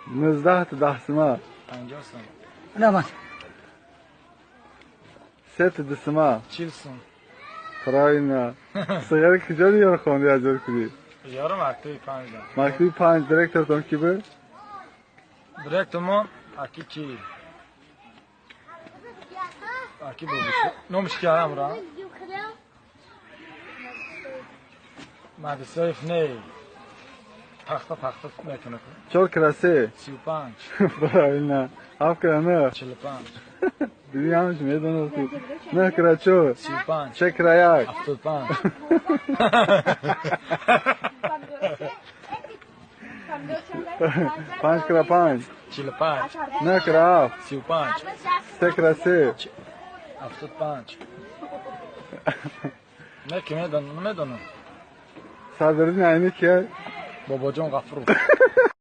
19 تا 10 سما 50 سوم. نه من 3 تا 2 سما 40 سوم. خراینا سیگار کجا دیار خوندی اجور کردی یارو مکتوب 5 داد. مکتوب 5 دیرکتر تون کی به Direkt من اکی کی اکی بودش نمش کردم را مدرسه فنی پخته میکنه چور کراسه 35 خراینا اف کرانه 45 دیدی همش میدونه تو نه کرا چور 35 چه کراyak 75 5 کرا 5 45 نه کرا 35 3 کراسه 75 نه که میدونم صدرین عینی که بابا جان غفور